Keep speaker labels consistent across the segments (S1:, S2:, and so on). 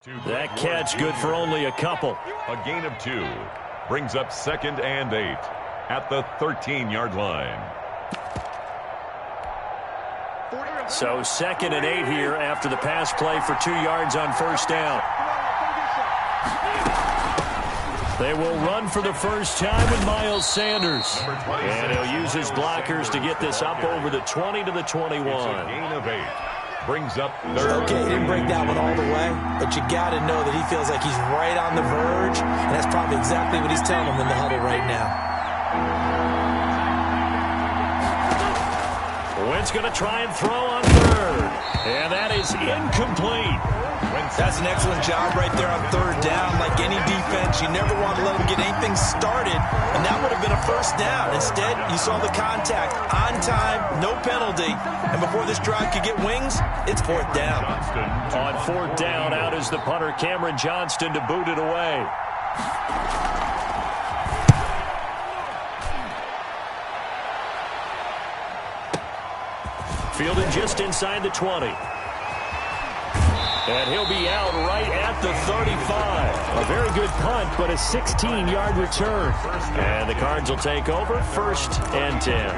S1: That catch good for only a couple.
S2: A gain of 2 brings up 2nd and 8 at the 13-yard line.
S1: So 2nd and 8 here after the pass play for 2 yards on first down. They will run for the first time with Miles Sanders. And he'll use his blockers to get this up over the 20 to the 21.
S2: It's a gain of 8. Brings up 3rd.
S3: Okay, he didn't break that one all the way, but you got to know that he feels like he's right on the verge, and that's probably exactly what he's telling them in the huddle right now.
S1: Wentz going to try and throw on 3rd, and that is incomplete.
S3: That's an excellent job right there on 3rd down. Like any defense, you never want to let them get anything started, and that would have been a first down. Instead, you saw the contact on time, no penalty, and before this drive could get wings, it's 4th down.
S1: On 4th down, out is the punter Cameron Johnston to boot it away. Fielded just inside the 20. And he'll be out right at the 35. A very good punt, but a 16-yard return. And the Cards will take over 1st and 10.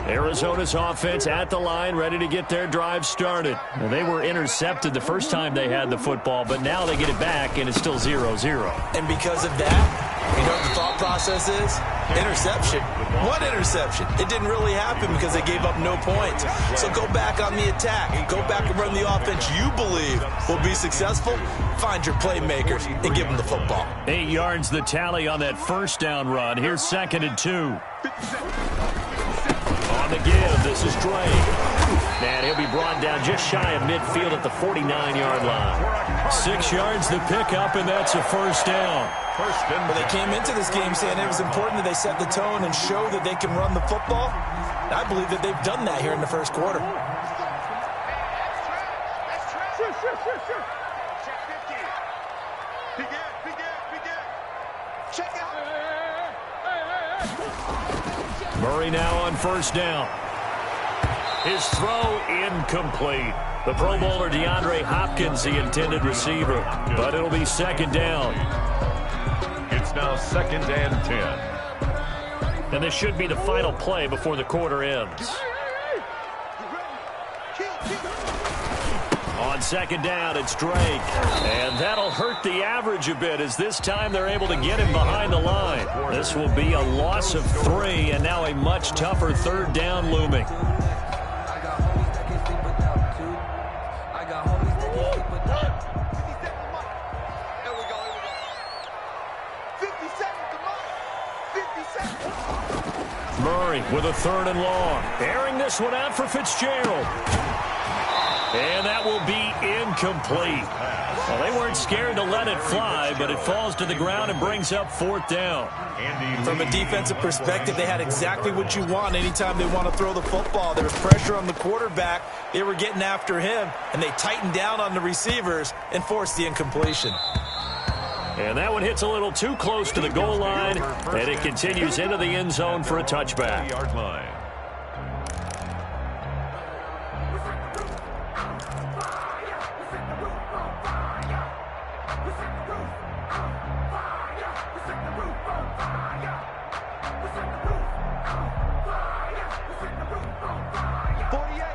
S1: Arizona's offense at the line, ready to get their drive started. And they were intercepted the first time they had the football, but now they get it back, and it's still 0-0.
S3: And because of that, you know what the thought process is? Interception. What interception? It didn't really happen because they gave up no points. So go back on the attack. Go back and run the offense you believe will be successful. Find your playmakers and give them the football.
S1: 8 yards the tally on that first down run. Here's 2nd and 2. On the give, this is Drake. And he'll be brought down just shy of midfield at the 49-yard line. 6 yards the pickup, and that's a first down.
S3: Well, they came into this game saying it was important that they set the tone and show that they can run the football. I believe that they've done that here in the first quarter.
S1: Murray now on first down. His throw incomplete. The Pro Bowler DeAndre Hopkins, the intended receiver. But it'll be 2nd down.
S2: It's now 2nd and 10.
S1: And this should be the final play before the quarter ends. On 2nd down, it's Drake. And that'll hurt the average a bit as this time they're able to get him behind the line. This will be a loss of 3 and now a much tougher 3rd down looming. Murray with a 3rd and long. Airing this one out for Fitzgerald. And that will be incomplete. Well, they weren't scared to let it fly, but it falls to the ground and brings up 4th down.
S3: From a defensive perspective, they had exactly what you want anytime they want to throw the football. There was pressure on the quarterback. They were getting after him, and they tightened down on the receivers and forced the incompletion.
S1: And that one hits a little too close to the goal line, and it continues into the end zone for a touchback.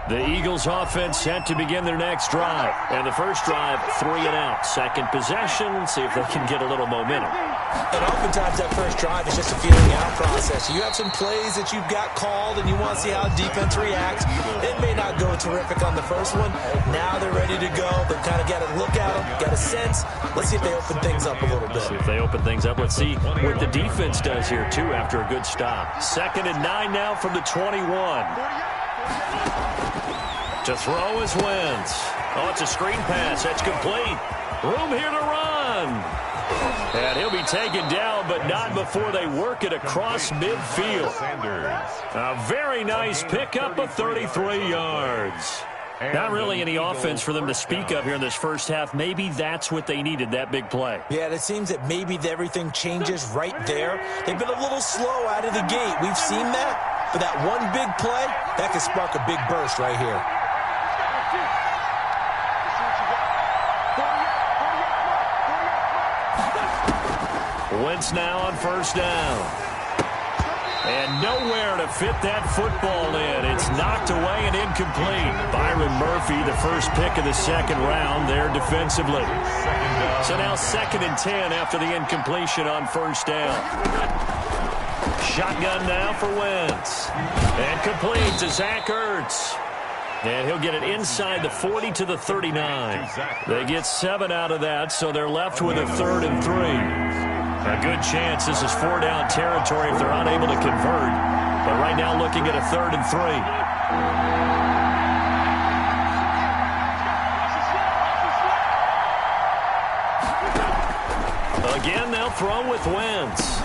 S1: The Eagles offense set to begin their next drive. And the first drive, 3 and out. Second possession, see if they can get a little momentum.
S3: And oftentimes that first drive is just a feeling out process. You have some plays that you've got called and you want to see how defense reacts. It may not go terrific on the first one. Now they're ready to go. They've kind of got to look at them, got a sense. Let's see if they open things up a little bit.
S1: See if they open things up. Let's see what the defense does here, too, after a good stop. 2nd and 9 now from the 21. To throw is Wentz. Oh, it's a screen pass. That's complete. Room here to run. And he'll be taken down, but not before they work it across midfield. A very nice pickup of 33 yards. Not really any offense for them to speak of here in this first half. Maybe that's what they needed, that big play.
S3: Yeah, it seems that maybe everything changes right there. They've been a little slow out of the gate. We've seen that. But that one big play, that could spark a big burst right here.
S1: Wentz now on first down. And nowhere to fit that football in. It's knocked away and incomplete. Byron Murphy, the first pick of the second round there defensively. So now 2nd and 10 after the incompletion on first down. Shotgun now for Wentz. And complete to Zach Ertz. And he'll get it inside the 40 to the 39. They get 7 out of that, so they're left with a 3rd and 3. A good chance this is 4-down territory if they're unable to convert. But right now looking at a 3rd and 3. Again, they'll throw with Wentz.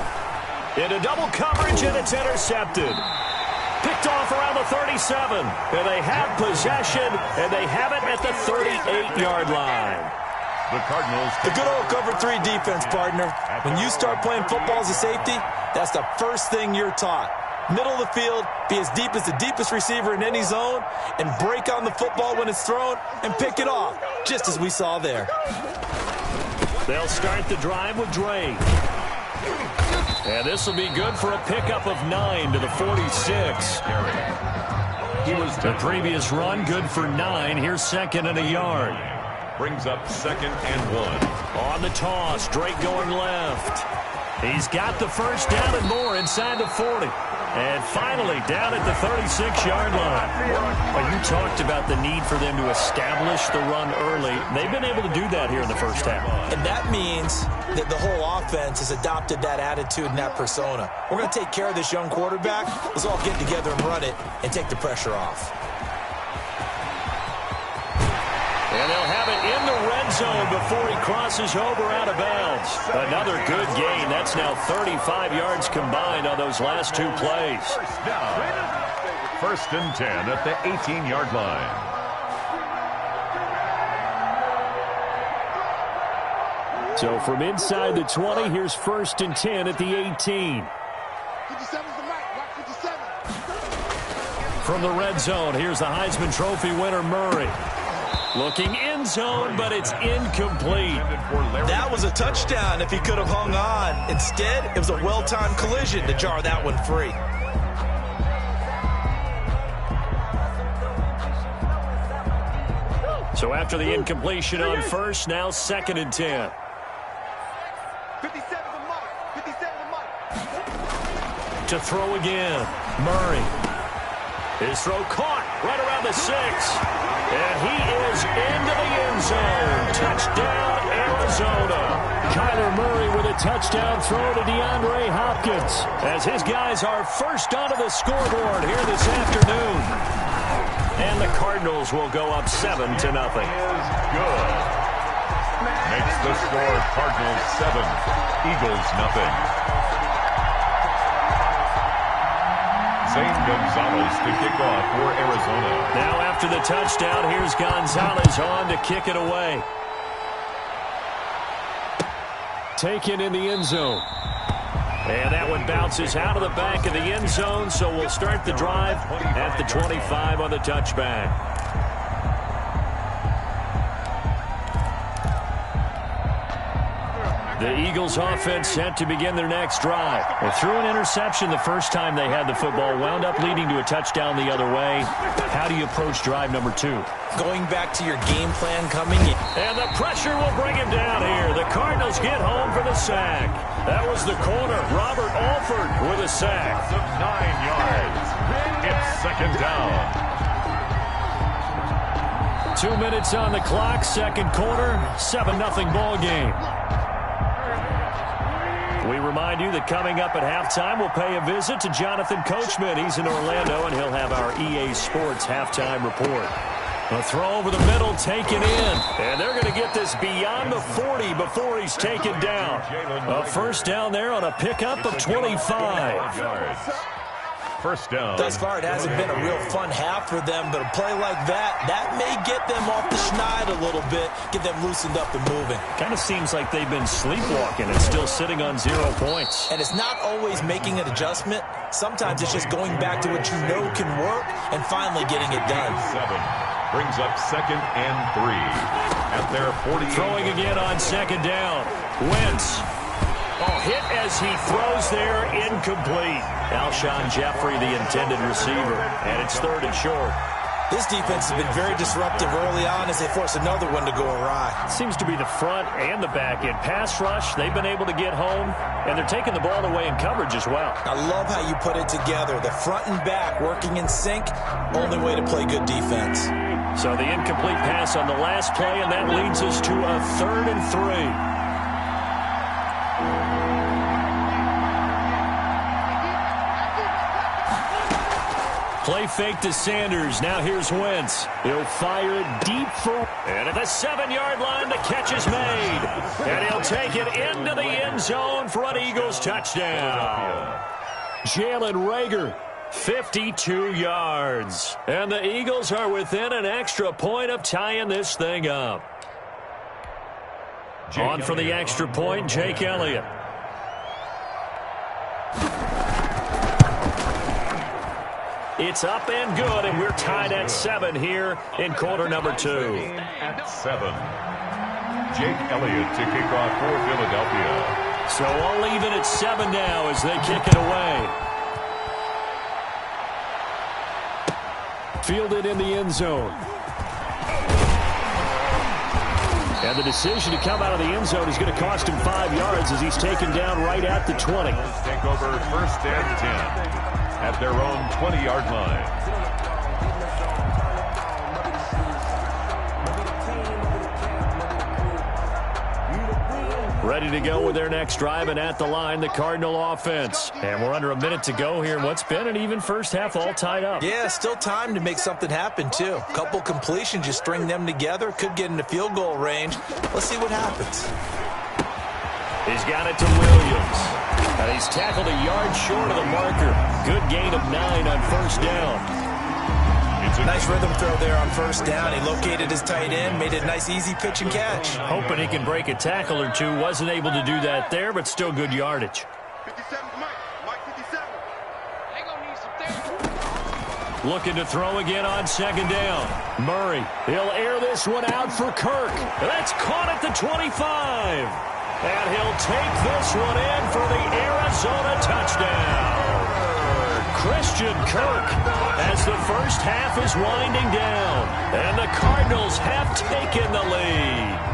S1: Into double coverage, and it's intercepted. Picked off around the 37. And they have possession, and they have it at the 38-yard line.
S2: The Cardinals.
S3: The good old cover 3 defense, partner. When you start playing football as a safety, that's the first thing you're taught. Middle of the field, be as deep as the deepest receiver in any zone, and break on the football when it's thrown and pick it off, just as we saw there.
S1: They'll start the drive with Drake. And this will be good for a pickup of 9 to the 46. He was the previous run, good for 9. Here's 2nd and a yard.
S2: Brings up 2nd and 1.
S1: On the toss, Drake going left. He's got the first down and more inside the 40. And finally down at the 36-yard line. Well, you talked about the need for them to establish the run early. They've been able to do that here in the first half.
S3: And that means that the whole offense has adopted that attitude and that persona. We're going to take care of this young quarterback. Let's all get together and run it and take the pressure off.
S1: And they'll have it in the red zone before he crosses over out of bounds. Another good gain. That's now 35 yards combined on those last 2 plays.
S2: First and 10 at the 18-yard line.
S1: So from inside the 20, here's 1st and 10 at the 18. From the red zone, here's the Heisman Trophy winner, Murray. Looking end zone, but it's incomplete.
S3: That was a touchdown if he could have hung on. Instead, it was a well-timed collision to jar that one free.
S1: So after the incompletion on first, now 2nd and 10.
S4: 57
S1: To throw again, Murray. His throw caught right around the 6. And he is into the end zone. Touchdown, Arizona. Kyler Murray with a touchdown throw to DeAndre Hopkins as his guys are first onto the scoreboard here this afternoon. And the Cardinals will go up 7-0.
S2: Good. Makes the score Cardinals 7, Eagles nothing. Zane Gonzalez to kick off for Arizona.
S1: Now after the touchdown, here's Gonzalez on to kick it away. Taken in the end zone. And that one bounces out of the back of the end zone, so we'll start the drive at the 25 on the touchback. The Eagles offense set to begin their next drive. They threw an interception the first time they had the football, wound up leading to a touchdown the other way. How do you approach drive number 2?
S3: Going back to your game plan coming in.
S1: And the pressure will bring him down here. The Cardinals get home for the sack. That was the corner, Robert Alford, with a sack.
S2: Of 9 yards. It's 2nd down.
S1: 2 minutes on the clock, second quarter, 7-0 ball game. We remind you that coming up at halftime, we'll pay a visit to Jonathan Coachman. He's in Orlando, and he'll have our EA Sports halftime report. A throw over the middle, taken in. And they're going to get this beyond the 40 before he's taken down. A first down there on a pickup of 25.
S2: first down.
S3: Thus far, it hasn't been a real fun half for them, but a play like that may get them off the schneid a little bit, get them loosened up and moving.
S1: Kind of seems like they've been sleepwalking and still sitting on 0 points.
S3: And it's not always making an adjustment. Sometimes it's just going back to what you know can work and finally getting it done.
S2: 7 brings up 2nd and 3 at their 40.
S1: Throwing again on 2nd down. Wentz. Oh, hit as he throws there, incomplete. Alshon Jeffrey, the intended receiver, and it's 3rd and short.
S3: This defense has been very disruptive early on as they force another one to go awry.
S1: Seems to be the front and the back end. Pass rush, they've been able to get home, and they're taking the ball away in coverage as well.
S3: I love how you put it together. The front and back working in sync, only way to play good defense.
S1: So the incomplete pass on the last play, and that leads us to a 3rd and 3. Play fake to Sanders. Now here's Wentz. He'll fire it deep for... And at the 7-yard line, the catch is made. And he'll take it into the end zone for an Eagles touchdown. Jalen Reagor, 52 yards. And the Eagles are within an extra point of tying this thing up. On for the extra point, Jake Elliott. It's up and good, and we're tied at 7 here in quarter number 2.
S2: At 7, Jake Elliott to kick off for Philadelphia.
S1: So all even at 7 now as they kick it away. Fielded in the end zone. And the decision to come out of the end zone is going to cost him 5 yards as he's taken down right at the 20.
S2: Take over 1st and 10. At their own 20-yard line.
S1: Ready to go with their next drive, and at the line, the Cardinal offense. And we're under a minute to go here in what's been an even first half, all tied up.
S3: Yeah, still time to make something happen, too. A couple completions, you string them together, could get into field goal range. Let's see what happens.
S1: He's got it to Williams. And he's tackled a yard short of the marker. Good gain of 9 on 1st down.
S3: Nice rhythm throw there on 1st down. He located his tight end, made it a nice, easy pitch and catch.
S1: Hoping he can break a tackle or two. Wasn't able to do that there, but still good yardage.
S4: 57, Mike 57. They gonna need some
S1: Looking to throw again on 2nd down. Murray, he'll air this one out for Kirk. That's caught at the 25. And he'll take this one in for the Arizona touchdown. Christian Kirk as the first half is winding down. And the Cardinals have taken the lead.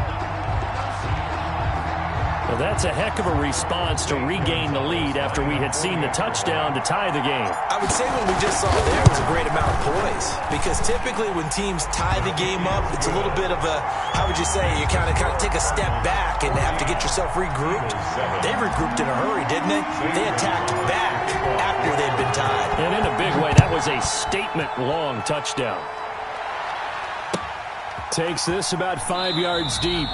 S1: Well, that's a heck of a response to regain the lead after we had seen the touchdown to tie the game.
S3: I would say what we just saw there was a great amount of poise. Because typically when teams tie the game up, it's a little bit of a, how would you say, you kind of take a step back and have to get yourself regrouped. They regrouped in a hurry, didn't they? They attacked back after they'd been tied.
S1: And in a big way, that was a statement-long touchdown. Takes this about 5 yards deep.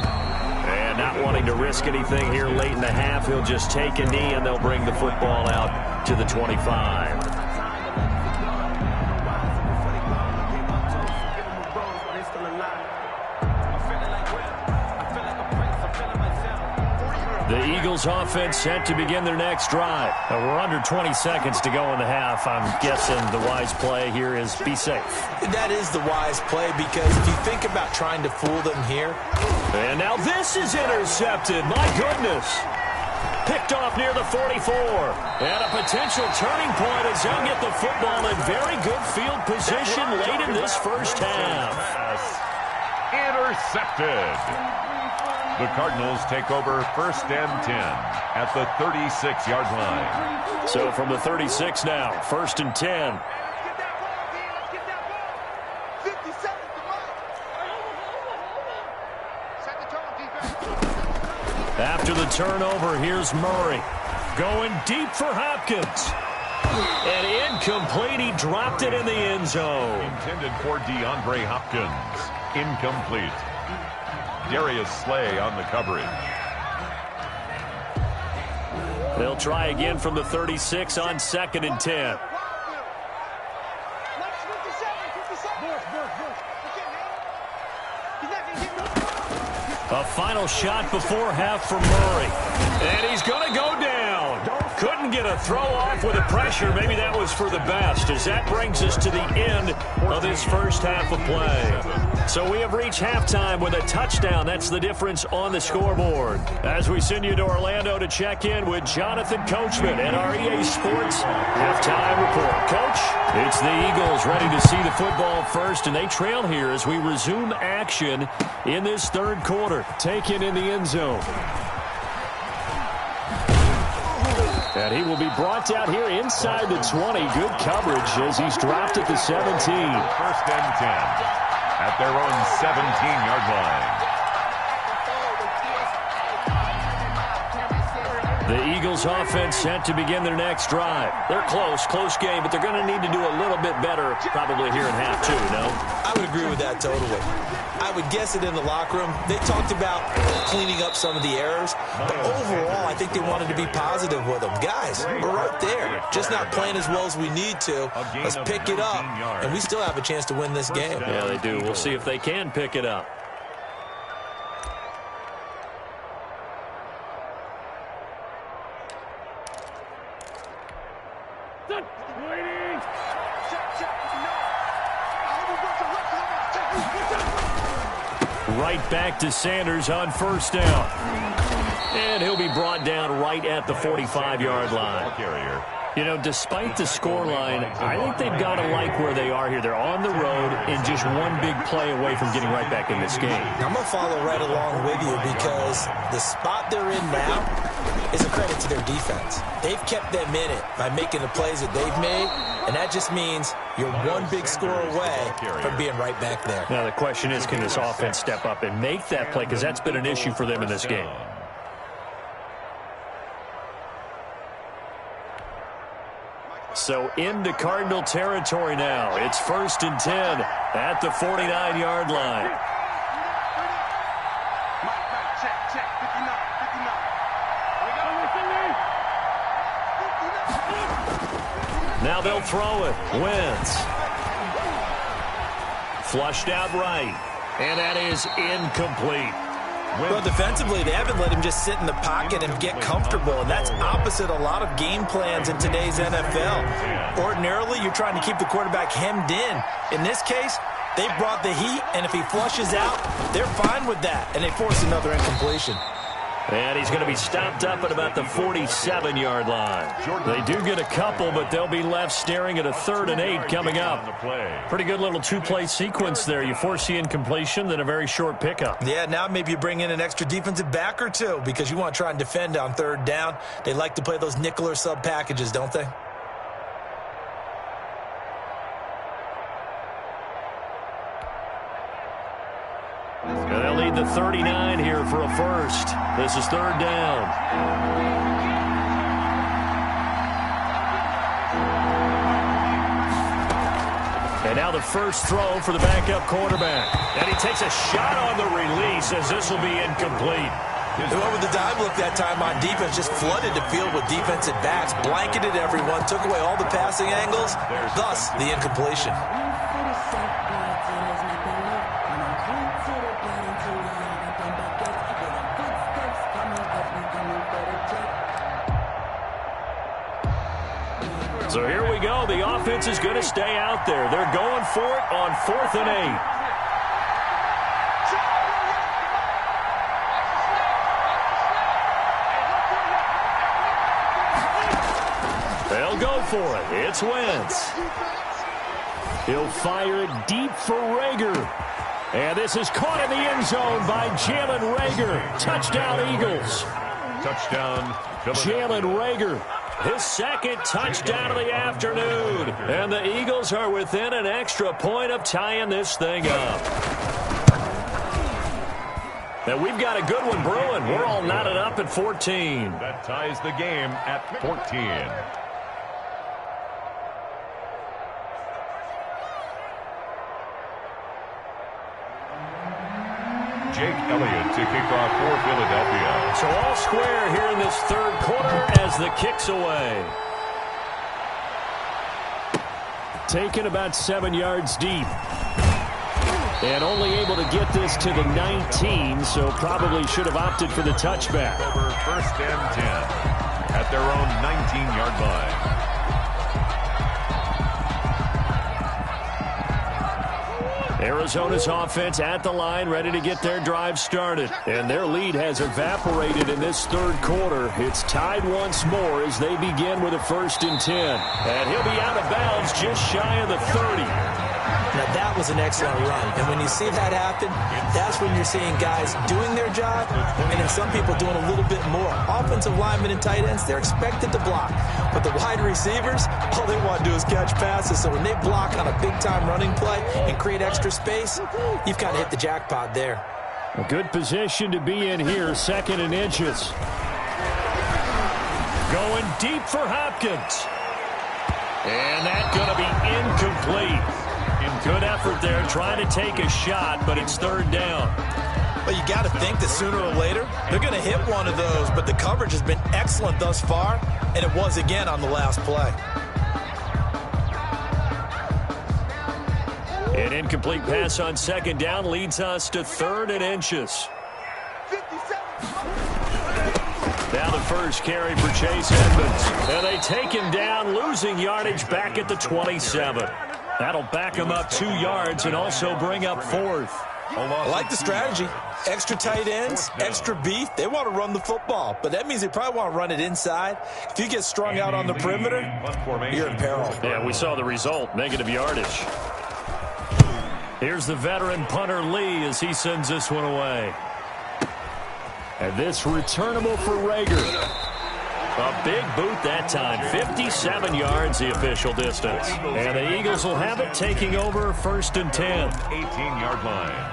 S1: And not wanting to risk anything here late in the half, he'll just take a knee and they'll bring the football out to the 25. The Eagles offense set to begin their next drive. We're under 20 seconds to go in the half. I'm guessing the wise play here is be safe.
S3: That is the wise play because if you think about trying to fool them here.
S1: And now this is intercepted. My goodness. Picked off near the 44. And a potential turning point as they'll get the football in very good field position late in this first half.
S2: Intercepted. The Cardinals take over 1st and 10 at the 36-yard line.
S1: So from the 36 now, 1st and 10. After the turnover, here's Murray. Going deep for Hopkins. And incomplete. He dropped it in the end zone.
S2: Intended for DeAndre Hopkins. Incomplete. Darius Slay on the coverage.
S1: They'll try again from the 36 on 2nd and 10. A final shot before half for Murray. And he's going to go down. Couldn't get a throw off with the pressure. Maybe that was for the best, as that brings us to the end of this first half of play. So we have reached halftime with a touchdown. That's the difference on the scoreboard. As we send you to Orlando to check in with Jonathan Coachman at our EA Sports halftime report. Coach, it's the Eagles ready to see the football first, and they trail here as we resume action in this third quarter. Taken in the end zone. And he will be brought down here inside the 20. Good coverage as he's dropped at the 17.
S2: First and 10 at their own 17-yard line.
S1: The Eagles offense set to begin their next drive. They're close game, but they're going to need to do a little bit better probably here in half two, no?
S3: I would agree with that totally. I would guess it in the locker room. They talked about cleaning up some of the errors, but overall, I think they wanted to be positive with them. Guys, we're right there. Just not playing as well as we need to. Let's pick it up, and we still have a chance to win this game.
S1: Yeah, they do. We'll see if they can pick it up. Right back to Sanders on first down. And he'll be brought down right at the 45-yard line. You know, despite the scoreline, I think they've got to like where they are here. They're on the road and just one big play away from getting right back in this game.
S3: I'm going to follow right along with you because the spot they're in now is a credit to their defense. They've kept them in it by making the plays that they've made, and that just means you're one big score away from being right back there.
S1: Now the question is, can this offense step up and make that play? Because that's been an issue for them in this game. So into Cardinal territory now. It's first and 10 at the 49-yard line. Now they'll throw it. Wentz. Flushed out right. And that is incomplete.
S3: Well, defensively, they haven't let him just sit in the pocket and get comfortable, and that's opposite a lot of game plans in today's NFL. Ordinarily, you're trying to keep the quarterback hemmed in. In this case, they brought the heat, and if he flushes out, they're fine with that, and they force another incompletion.
S1: And he's going to be stopped up at about the 47-yard line. They do get a couple, but they'll be left staring at a 3rd and 8 coming up. Pretty good little two-play sequence there. You force the incompletion, then a very short pickup.
S3: Yeah, now maybe you bring in an extra defensive back or two because you want to try and defend on 3rd down. They like to play those nickel or sub packages, don't they?
S1: And they'll need the 39 here for a first. This is 3rd down. And now the first throw for the backup quarterback. And he takes a shot on the release as this will be incomplete.
S3: Whoever the dive look that time on defense just flooded the field with defensive backs, blanketed everyone, took away all the passing angles, thus the incompletion.
S1: So here we go. The offense is going to stay out there. They're going for it on 4th and 8. They'll go for it. It's Wentz. He'll fire it deep for Rager. And this is caught in the end zone by Jalen Rager. Touchdown, Eagles.
S2: Touchdown,
S1: Jalen Rager. His second touchdown of the afternoon. And the Eagles are within an extra point of tying this thing up. Now we've got a good one brewing. We're all knotted up at 14.
S2: That ties the game at 14. Jake Elliott to kick off for Philadelphia.
S1: So all square here in this 3rd quarter as the kick's away. Taken about 7 yards deep. And only able to get this to the 19, so probably should have opted for the touchback.
S2: Over first and 10 at their own 19-yard line.
S1: Arizona's offense at the line, ready to get their drive started. And their lead has evaporated in this third quarter. It's tied once more as they begin with a 1st and 10. And he'll be out of bounds just shy of the 30.
S3: Now, that was an excellent run. And when you see that happen, that's when you're seeing guys doing their job and then some people doing a little bit more. Offensive linemen and tight ends, they're expected to block. But the wide receivers, all they want to do is catch passes. So when they block on a big-time running play and create extra space, you've kind of hit the jackpot there.
S1: A good position to be in here, 2nd and inches. Going deep for Hopkins. And that's going to be incomplete. Good effort there, trying to take a shot, but it's 3rd down.
S3: But you got to think that sooner or later, they're going to hit one of those. But the coverage has been excellent thus far, and it was again on the last play.
S1: An incomplete pass on 2nd down leads us to 3rd and inches. Now the first carry for Chase Edmonds. And they take him down, losing yardage back at the 27. That'll back him up 2 yards and also bring up 4th.
S3: I like the strategy. Extra tight ends, extra beef. They want to run the football, but that means they probably want to run it inside. If you get strung out on the perimeter, you're in peril.
S1: Yeah, we saw the result, negative yardage. Here's the veteran punter Lee as he sends this one away. And this returnable for Rager. A big boot that time, 57 yards the official distance. And the Eagles will have it, taking over 1st and 10.
S2: 18-yard line.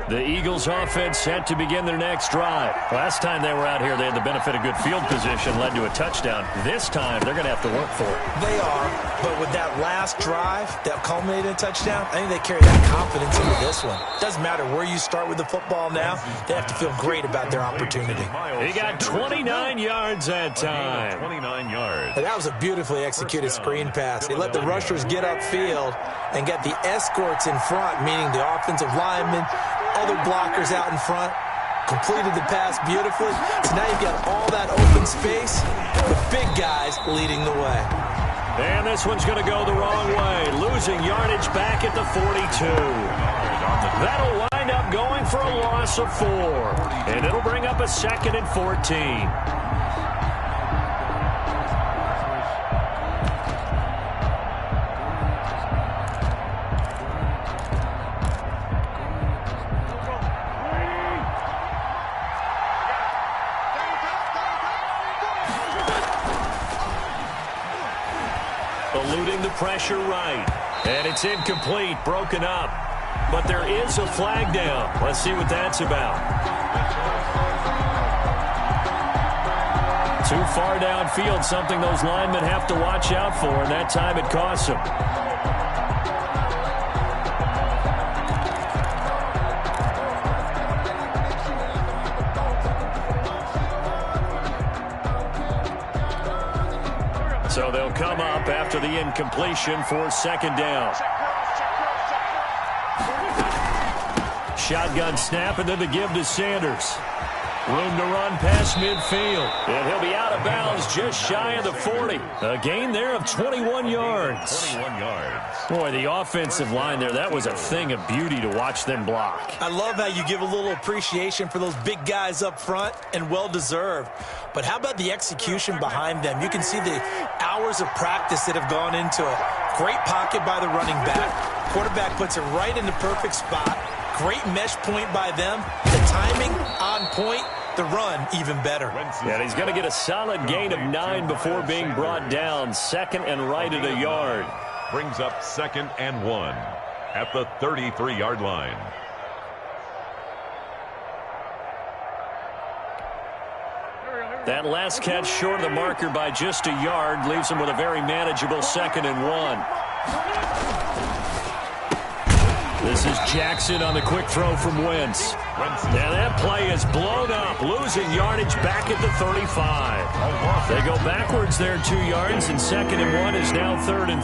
S1: The Eagles offense set to begin their next drive. Last time they were out here, they had the benefit of good field position, led to a touchdown. This time, they're going to have to work for it.
S3: They are, but with that last drive that culminated in a touchdown, I think they carry that confidence into this one. Doesn't matter where you start with the football now, they have to feel great about their opportunity.
S1: He got 29 yards that time.
S2: 29 yards.
S3: And that was a beautifully executed screen pass. They let the rushers get upfield and get the escorts in front, meaning the offensive linemen, other blockers out in front, completed the pass beautifully. So now you've got all that open space, the big guys leading the way.
S1: And this one's going to go the wrong way, losing yardage back at the 42. That'll wind up going for a loss of 4. And it'll bring up a 2nd and 14. Eluding the pressure right. And it's incomplete, broken up. But there is a flag down. Let's see what that's about. Too far downfield, something those linemen have to watch out for, and that time it costs them. So they'll come up after the incompletion for 2nd down. Shotgun snap, and then the give to Sanders. Room to run past midfield. And he'll be out of bounds just shy of the 40. A gain there of 21 yards.
S2: 21 yards.
S1: Boy, the offensive line there, that was a thing of beauty to watch them block.
S3: I love how you give a little appreciation for those big guys up front, and well-deserved. But how about the execution behind them? You can see the hours of practice that have gone into it. Great pocket by the running back. Quarterback puts it right in the perfect spot. Great mesh point by them. The timing on point. The run even better.
S1: And he's going to get a solid gain of 9 before being brought down. 2nd and right at a yard.
S2: Brings up 2nd and 1 at the 33-yard line.
S1: That last catch short of the marker by just a yard leaves him with a very manageable 2nd and 1. This is Jackson on the quick throw from Wentz. Now that play is blown up, losing yardage back at the 35. They go backwards there 2 yards, and 2nd and 1 is now 3rd and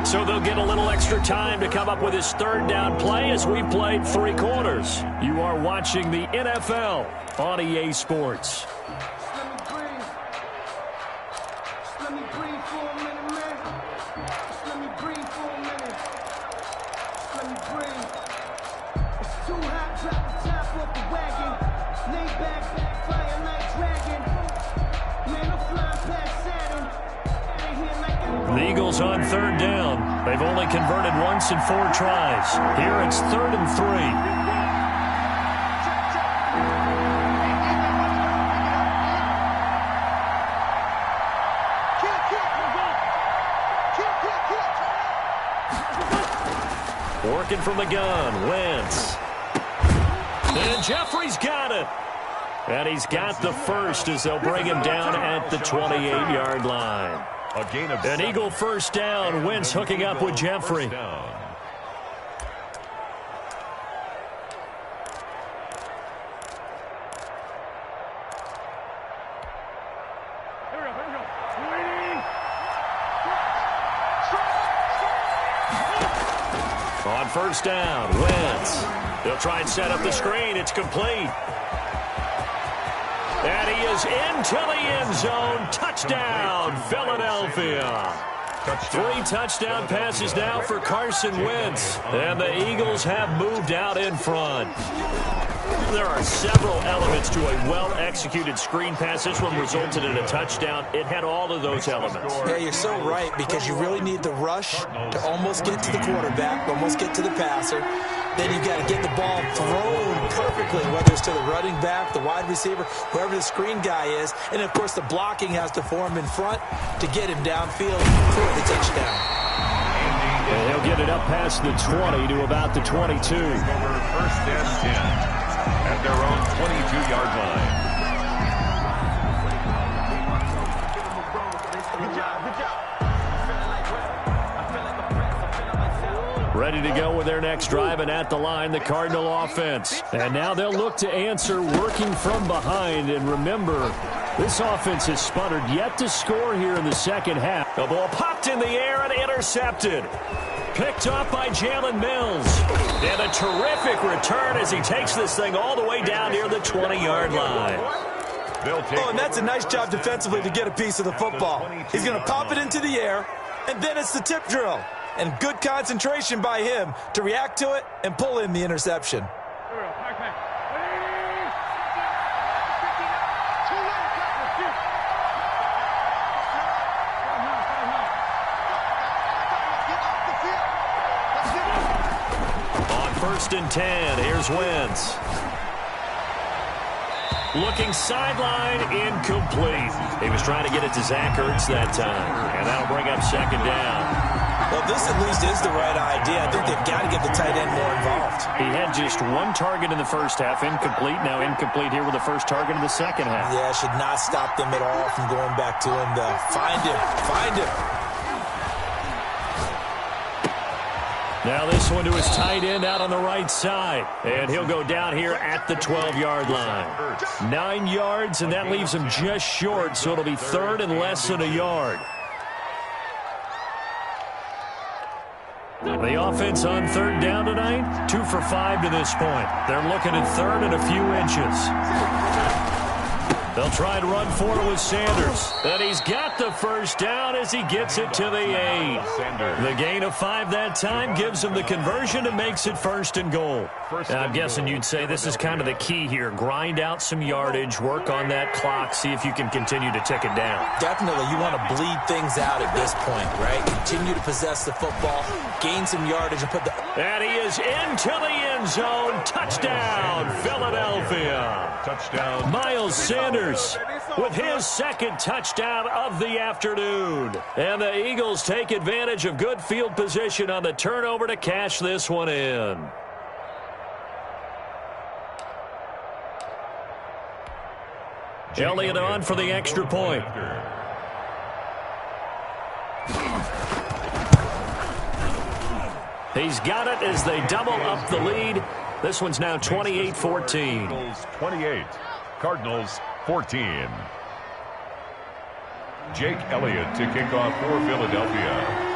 S1: 3. So they'll get a little extra time to come up with his 3rd down play as we've played 3 quarters. You are watching the NFL on EA Sports. The Eagles on 3rd down. They've only converted once in 4 tries. Here it's 3rd and 3. Working from the gun, Wentz. And Jeffrey's got it. And he's got the first as they'll bring him down at the 28-yard line. An Eagle 1st down. Wentz hooking up with Jeffrey. On 1st down, Wentz. They'll try and set up the screen. It's complete. And he is into the end zone. Touchdown, Philadelphia. 3 touchdown passes now for Carson Wentz. And the Eagles have moved out in front. There are several elements to a well-executed screen pass. This one resulted in a touchdown. It had all of those elements.
S3: Yeah, you're so right, because you really need the rush to almost get to the quarterback, almost get to the passer. Then you've got to get the ball thrown perfectly, whether it's to the running back, the wide receiver, whoever the screen guy is. And, of course, the blocking has to form in front to get him downfield for the touchdown.
S1: And he'll get it up past the 20 to about the 22.
S2: 1st and 10 at their own 22-yard line.
S1: Ready to go with their next drive, and at the line, the Cardinal offense. And now they'll look to answer working from behind. And remember, this offense has sputtered yet to score here in the 2nd half. The ball popped in the air and intercepted. Picked off by Jalen Mills. And a terrific return as he takes this thing all the way down near the 20-yard line.
S3: Oh, and that's a nice job defensively to get a piece of the football. He's going to pop it into the air, and then it's the tip drill. And good concentration by him to react to it and pull in the interception.
S1: On 1st and 10, here's Wentz. Looking sideline, incomplete. He was trying to get it to Zach Ertz that time, and that'll bring up 2nd down.
S3: Well, this at least is the right idea. I think they've got to get the tight end more involved.
S1: He had just 1 target in the 1st half, incomplete. Now incomplete here with the 1st target in the 2nd half.
S3: Yeah, should not stop them at all from going back to him, though. Find him. Find him.
S1: Now this one to his tight end out on the right side. And he'll go down here at the 12-yard line. 9 yards, and that leaves him just short, so it'll be 3rd and less than a yard. The offense on 3rd down tonight, 2 for 5 to this point. They're looking at 3rd and a few inches. They'll try and run for it with Sanders. And he's got the 1st down as he gets it to the 8. The gain of 5 that time gives him the conversion and makes it 1st and goal. Now, I'm guessing you'd say this is kind of the key here. Grind out some yardage, work on that clock, see if you can continue to tick it down.
S3: Definitely, you want to bleed things out at this point, right? Continue to possess the football, gain some yardage, and put the...
S1: And he is into the end zone. Touchdown, Philadelphia.
S2: Touchdown.
S1: Miles Sanders with his 2nd touchdown of the afternoon. And the Eagles take advantage of good field position on the turnover to cash this one in. Elliott on for the extra point. He's got it as they double up the lead. This one's now 28-14.
S2: Cardinals 28, Cardinals 14. Jake Elliott to kick off for Philadelphia.